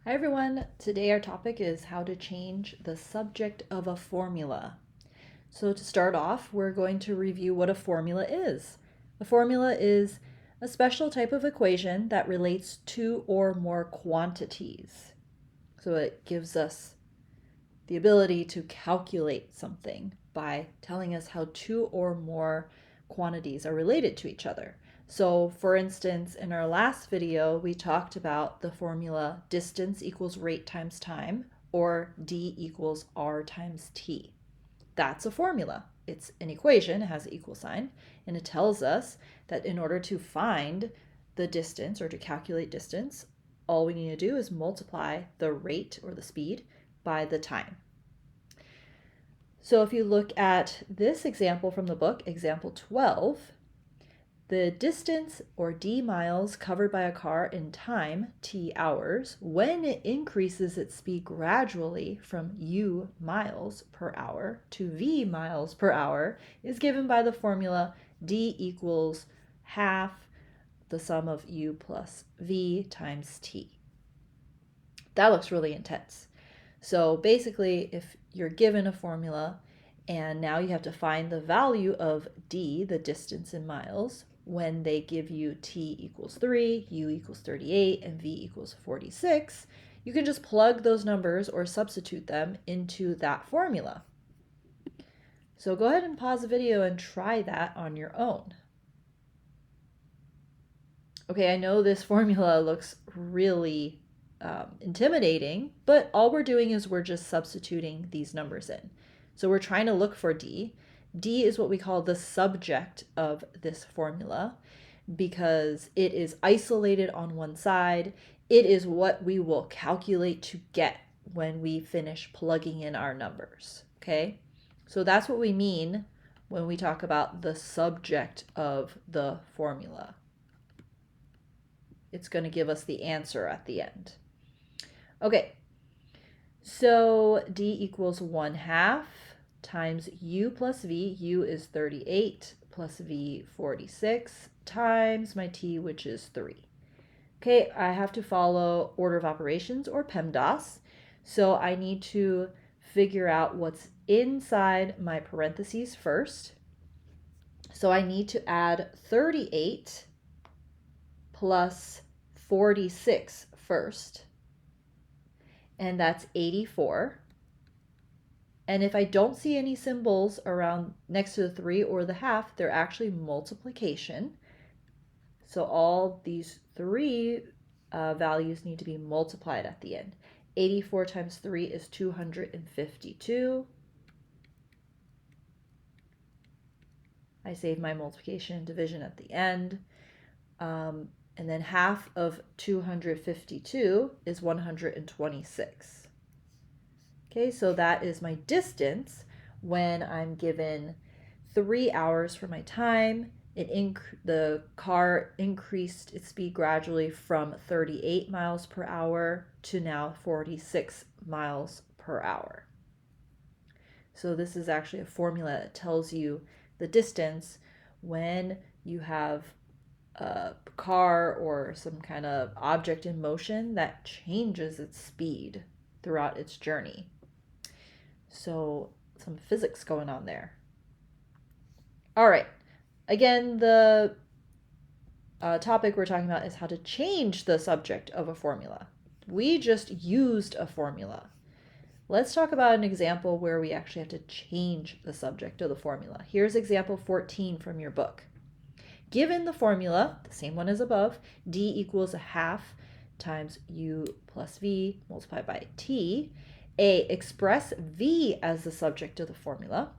Hi everyone, today our topic is how to change the subject of a formula. So to start off, we're going to review what a formula is. A formula is a special type of equation that relates two or more quantities. So it gives us the ability to calculate something by telling us how two or more quantities are related to each other. So for instance, in our last video, we talked about the formula distance equals rate times time, or d equals r times t. That's a formula. It's an equation, it has an equal sign, and it tells us that in order to find the distance or to calculate distance, all we need to do is multiply the rate or the speed by the time. So if you look at this example from the book, example 12, the distance or d miles covered by a car in time, t hours, when it increases its speed gradually from u miles per hour to v miles per hour is given by the formula d equals half the sum of u plus v times t. That looks really intense. So basically, if you're given a formula and now you have to find the value of d, the distance in miles, when they give you t equals 3, u equals 38, and v equals 46, you can just plug those numbers or substitute them into that formula. So go ahead and pause the video and try that on your own. Okay, I know this formula looks really intimidating, but all we're doing is we're just substituting these numbers in. So we're trying to look for d. D is what we call the subject of this formula because it is isolated on one side. It is what we will calculate to get when we finish plugging in our numbers, okay? So that's what we mean when we talk about the subject of the formula. It's going to give us the answer at the end. Okay, so d equals 1/2 times u plus v. U is 38 plus v 46 times my t, which is 3. Okay, I have to follow order of operations or PEMDAS. So I need to figure out what's inside my parentheses first. So I need to add 38 plus 46 first, and that's 84. And if I don't see any symbols around next to the 3 or the half, they're actually multiplication. So all these three values need to be multiplied at the end. 84 times 3 is 252. I save my multiplication and division at the end. And then half of 252 is 126. Okay, so that is my distance when I'm given 3 hours for my time. The car increased its speed gradually from 38 miles per hour to now 46 miles per hour. So this is actually a formula that tells you the distance when you have a car or some kind of object in motion that changes its speed throughout its journey. So some physics going on there. All right. Again, the topic we're talking about is how to change the subject of a formula. We just used a formula. Let's talk about an example where we actually have to change the subject of the formula. Here's example 14 from your book. Given the formula, the same one as above, d equals 1/2 times u plus v multiplied by t, express v as the subject of the formula.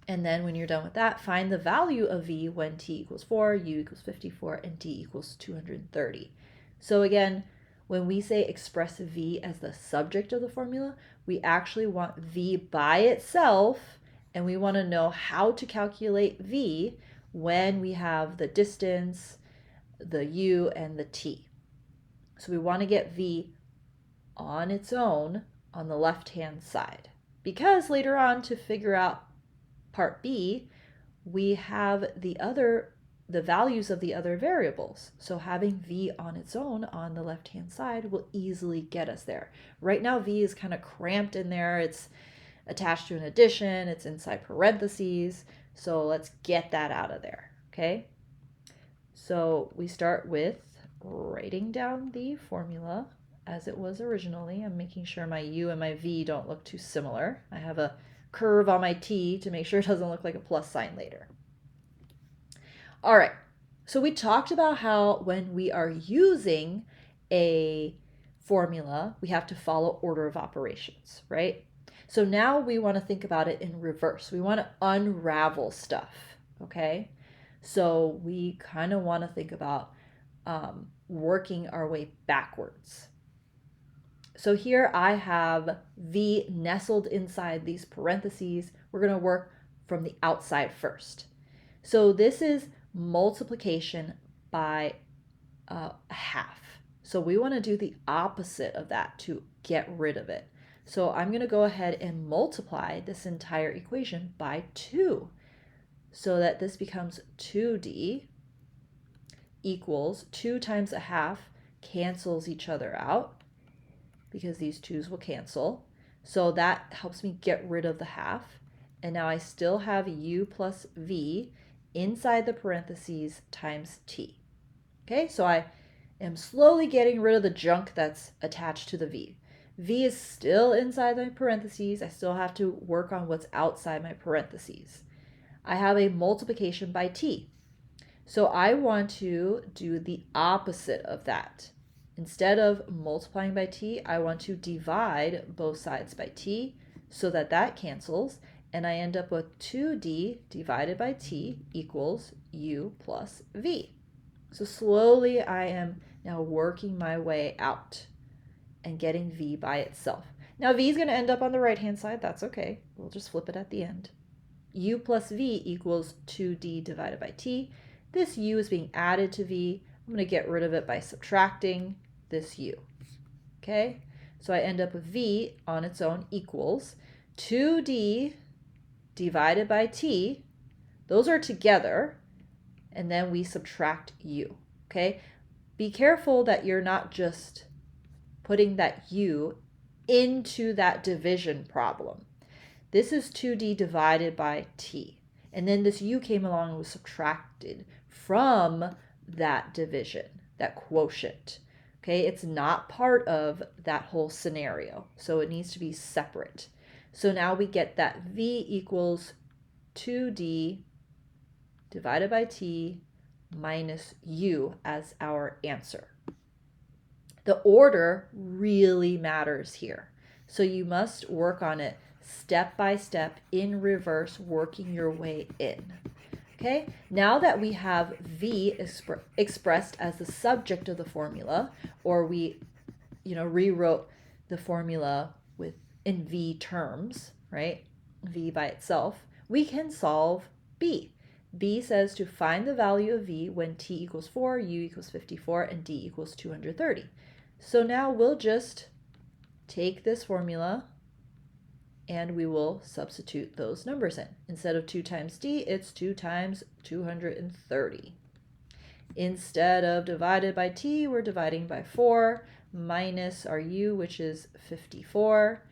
And then when you're done with that, find the value of v when t equals 4, u equals 54, and t equals 230. So again, when we say express v as the subject of the formula, we actually want v by itself, and we want to know how to calculate v when we have the distance, the u, and the t. So we want to get v on its own on the left-hand side, because later on, to figure out part B, we have the other the values of the other variables. So having v on its own on the left-hand side will easily get us there. Right now, v is kind of cramped in there. It's attached to an addition. It's inside parentheses. So let's get that out of there, okay? So we start with writing down the formula as it was originally. I'm making sure my u and my v don't look too similar. I have a curve on my t to make sure it doesn't look like a plus sign later. All right, so we talked about how when we are using a formula, we have to follow order of operations, right? So now we want to think about it in reverse. We want to unravel stuff, okay? So we kind of want to think about working our way backwards. So here I have v nestled inside these parentheses. We're going to work from the outside first. So this is multiplication by a half. So we want to do the opposite of that to get rid of it. So I'm going to go ahead and multiply this entire equation by 2 so that this becomes 2d equals 2 times a half cancels each other out because these 2's will cancel. So that helps me get rid of the half. And now I still have u plus v inside the parentheses times t. Okay, so I am slowly getting rid of the junk that's attached to the v. V is still inside my parentheses. I still have to work on what's outside my parentheses. I have a multiplication by t. So I want to do the opposite of that. Instead of multiplying by t, I want to divide both sides by t so that that cancels, and I end up with 2d divided by t equals u plus v. So slowly I am now working my way out and getting v by itself. Now v is going to end up on the right-hand side. That's okay. We'll just flip it at the end. U plus v equals 2d divided by t. This u is being added to v. I'm going to get rid of it by subtracting this u. Okay? So I end up with v on its own equals 2d divided by t. Those are together, and then we subtract u. Okay? Be careful that you're not just putting that u into that division problem. This is 2d divided by t. And then this u came along and was subtracted from that division, that quotient. Okay, it's not part of that whole scenario, so it needs to be separate. So now we get that v equals 2d divided by t minus u as our answer. The order really matters here. So you must work on it step by step in reverse, working your way in. Okay, now that we have v expressed as the subject of the formula, or we, rewrote the formula in v terms, right? V by itself, we can solve b. B says to find the value of v when t equals 4, u equals 54, and d equals 230. So now we'll just take this formula and we will substitute those numbers in. Instead of 2 times d, it's 2 times 230. Instead of divided by t, we're dividing by 4 minus our u, which is 54.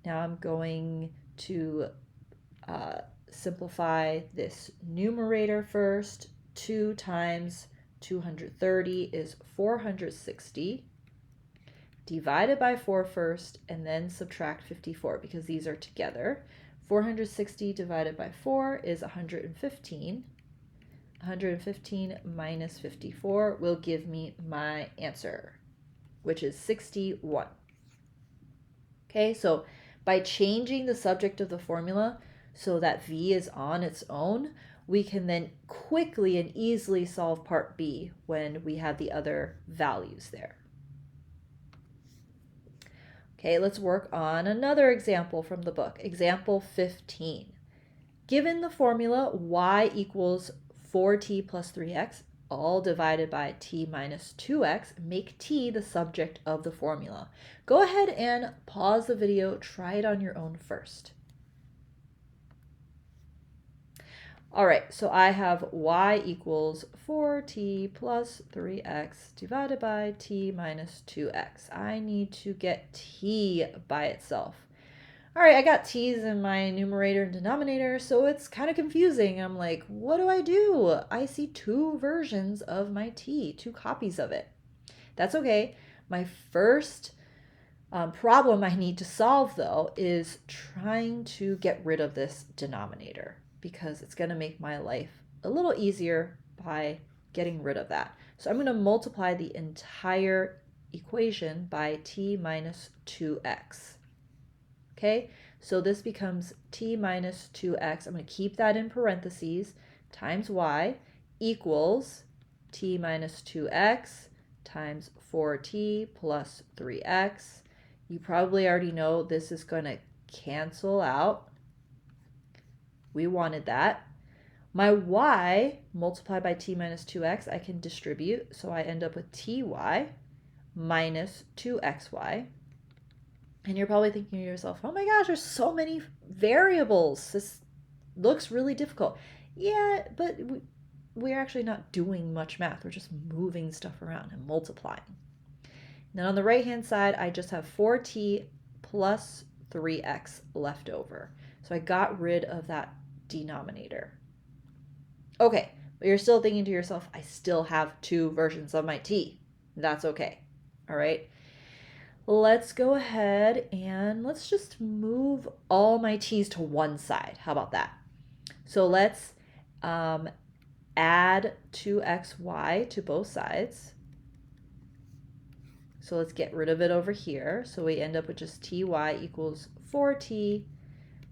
Now I'm going to simplify this numerator first. 2 times 230 is 460. Divided by 4 first, and then subtract 54 because these are together. 460 divided by 4 is 115. 115 minus 54 will give me my answer, which is 61. Okay, so by changing the subject of the formula so that v is on its own, we can then quickly and easily solve part b when we have the other values there. Okay, let's work on another example from the book. Example 15. Given the formula y equals 4t plus 3x, all divided by t minus 2x, make t the subject of the formula. Go ahead and pause the video, try it on your own first. All right, so I have y equals 4t plus 3x divided by t minus 2x. I need to get t by itself. All right, I got t's in my numerator and denominator, so it's kind of confusing. I'm like, what do? I see two versions of my t, two copies of it. That's okay. My first problem I need to solve, though, is trying to get rid of this denominator because it's going to make my life a little easier by getting rid of that. So I'm going to multiply the entire equation by t minus 2x. Okay, so this becomes t minus 2x. I'm going to keep that in parentheses, times y equals t minus 2x times 4t plus 3x. You probably already know this is going to cancel out. We wanted that. My y multiplied by t minus 2x, I can distribute, so I end up with ty minus 2xy. And you're probably thinking to yourself, oh my gosh, there's so many variables. This looks really difficult. Yeah, but we're actually not doing much math. We're just moving stuff around and multiplying. Then on the right-hand side, I just have 4t plus 3x left over. So I got rid of that denominator. Okay, but you're still thinking to yourself, I still have two versions of my t. That's okay. All right. Let's go ahead and let's just move all my t's to one side. How about that? So let's add 2xy to both sides. So let's get rid of it over here. So we end up with just ty equals 4t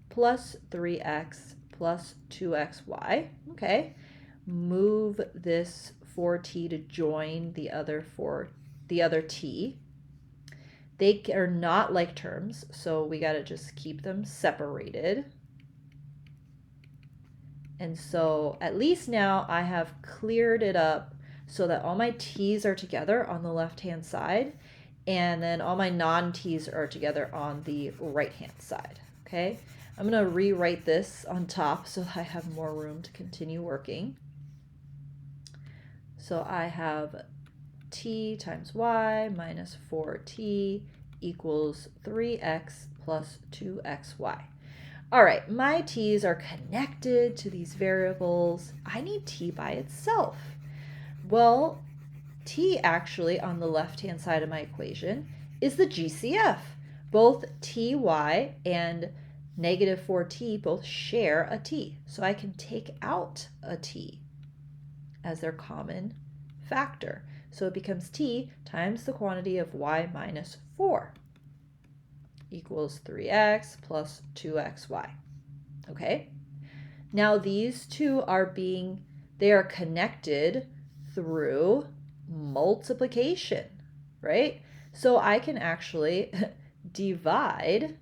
plus 3x plus 2xy. Okay. Move this 4t to join the other t. They are not like terms, so we got to just keep them separated. And so at least now I have cleared it up so that all my t's are together on the left-hand side, and then all my non-t's are together on the right-hand side, okay? I'm going to rewrite this on top so I have more room to continue working. So I have t times y minus 4t equals 3x plus 2xy. All right, my t's are connected to these variables. I need t by itself. Well, t actually on the left-hand side of my equation is the GCF. Both ty and negative 4t both share a t. So I can take out a t as their common factor. So it becomes t times the quantity of y minus 4 equals 3x plus 2xy. Okay? Now these two they are connected through multiplication, right? So I can actually divide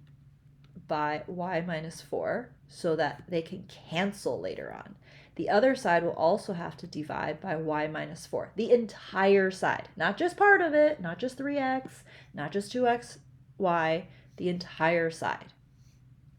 by y minus 4 so that they can cancel later on. The other side will also have to divide by y minus 4. The entire side, not just part of it, not just 3x, not just 2xy, the entire side.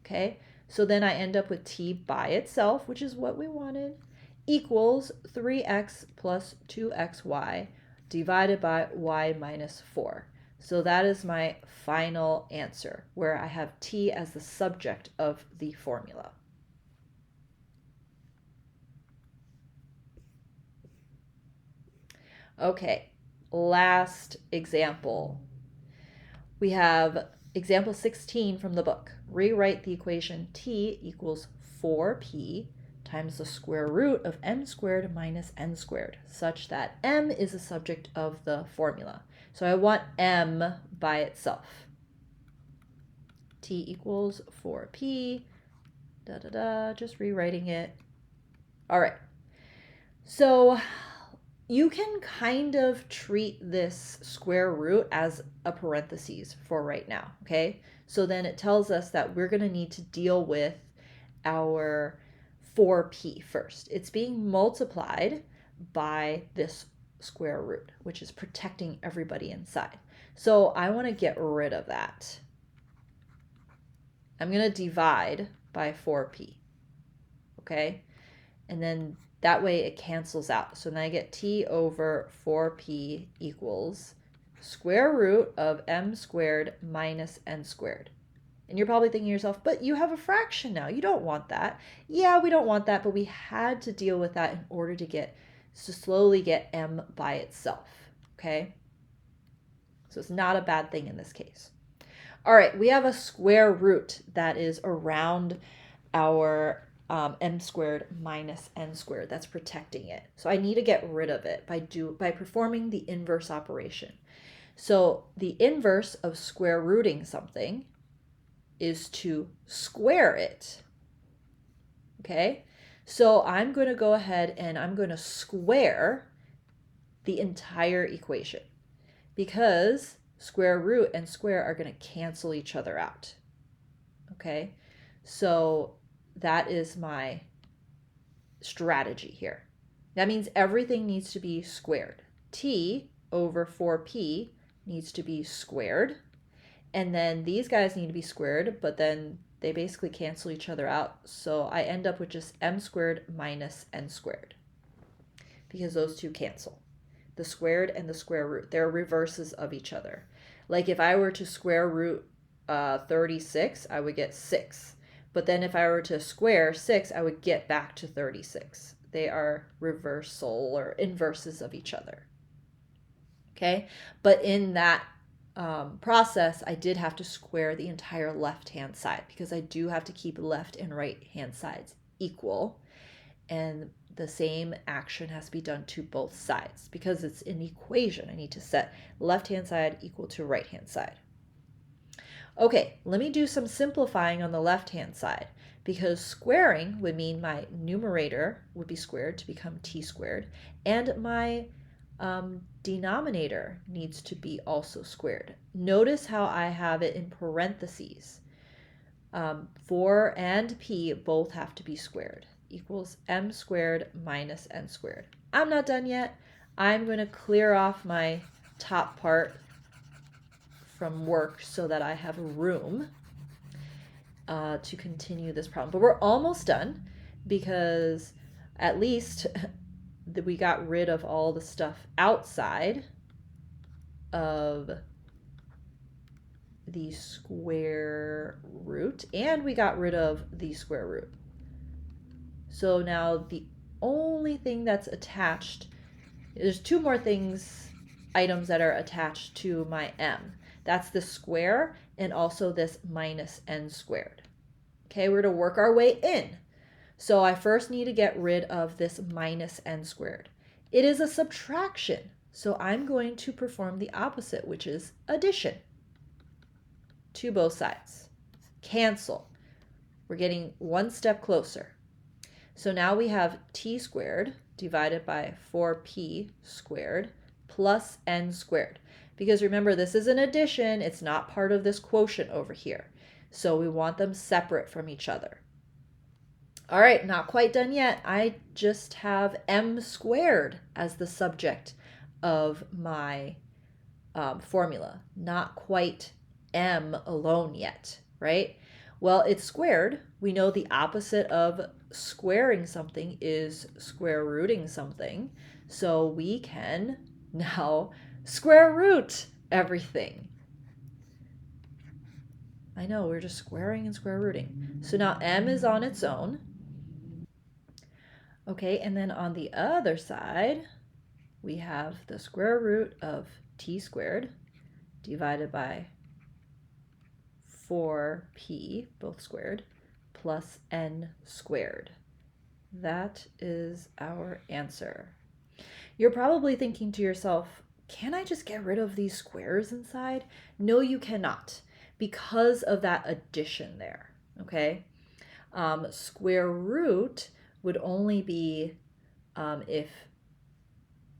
Okay, so then I end up with t by itself, which is what we wanted, equals 3x plus 2xy divided by y minus 4. So that is my final answer, where I have t as the subject of the formula. Okay, last example. We have example 16 from the book. Rewrite the equation t equals 4p times the square root of m squared minus n squared, such that m is the subject of the formula. So I want m by itself. T equals 4p, just rewriting it. All right. So you can kind of treat this square root as a parentheses for right now, okay? So then it tells us that we're going to need to deal with our 4p first. It's being multiplied by this square root, which is protecting everybody inside. So I want to get rid of that. I'm going to divide by 4p, okay? and then that way it cancels out. So then I get t over 4p equals square root of m squared minus n squared. And you're probably thinking to yourself, but you have a fraction now. You don't want that. Yeah, we don't want that, but we had to deal with that in order to slowly get m by itself, okay? So it's not a bad thing in this case. All right, we have a square root that is around our m squared minus n squared. That's protecting it. So I need to get rid of it by performing the inverse operation. So the inverse of square rooting something is to square it. Okay, so I'm going to go ahead and I'm going to square the entire equation, because square root and square are going to cancel each other out. Okay, so that is my strategy here. That means everything needs to be squared. T over 4p needs to be squared. And then these guys need to be squared, but then they basically cancel each other out. So I end up with just m squared minus n squared, because those two cancel. The squared and the square root, they're reverses of each other. Like if I were to square root 36, I would get 6. But then if I were to square 6, I would get back to 36. They are reversal or inverses of each other. Okay, but in that process, I did have to square the entire left-hand side, because I do have to keep left and right-hand sides equal. And the same action has to be done to both sides, because it's an equation. I need to set left-hand side equal to right-hand side. Okay, let me do some simplifying on the left-hand side, because squaring would mean my numerator would be squared to become t squared, and my denominator needs to be also squared. Notice how I have it in parentheses. 4 and p both have to be squared, equals m squared minus n squared. I'm not done yet. I'm going to clear off my top part from work so that I have room to continue this problem. But we're almost done, because at least we got rid of all the stuff outside of the square root, and we got rid of the square root. So now the only thing that's attached, there's two more items that are attached to my m. That's the square and also this minus n squared. Okay, we're going to work our way in. So I first need to get rid of this minus n squared. It is a subtraction, so I'm going to perform the opposite, which is addition to both sides. Cancel. We're getting one step closer. So now we have t squared divided by 4p squared plus n squared. Because remember, this is an addition, it's not part of this quotient over here. So we want them separate from each other. All right, not quite done yet. I just have m squared as the subject of my formula. Not quite m alone yet, right? Well, it's squared. We know the opposite of squaring something is square rooting something. So we can now square root everything. I know, we're just squaring and square rooting. So now m is on its own. Okay, and then on the other side, we have the square root of t squared divided by 4p, both squared, plus n squared. That is our answer. You're probably thinking to yourself, can I just get rid of these squares inside? No, you cannot, because of that addition there, okay? Square root would only be if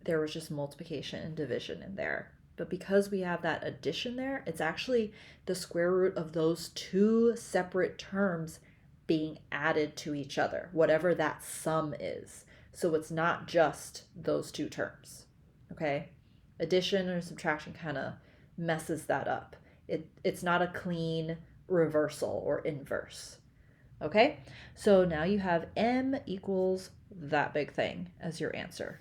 there was just multiplication and division in there. But because we have that addition there, it's actually the square root of those two separate terms being added to each other, whatever that sum is. So it's not just those two terms, okay? Addition or subtraction kind of messes that up. It's not a clean reversal or inverse. Okay, so now you have m equals that big thing as your answer.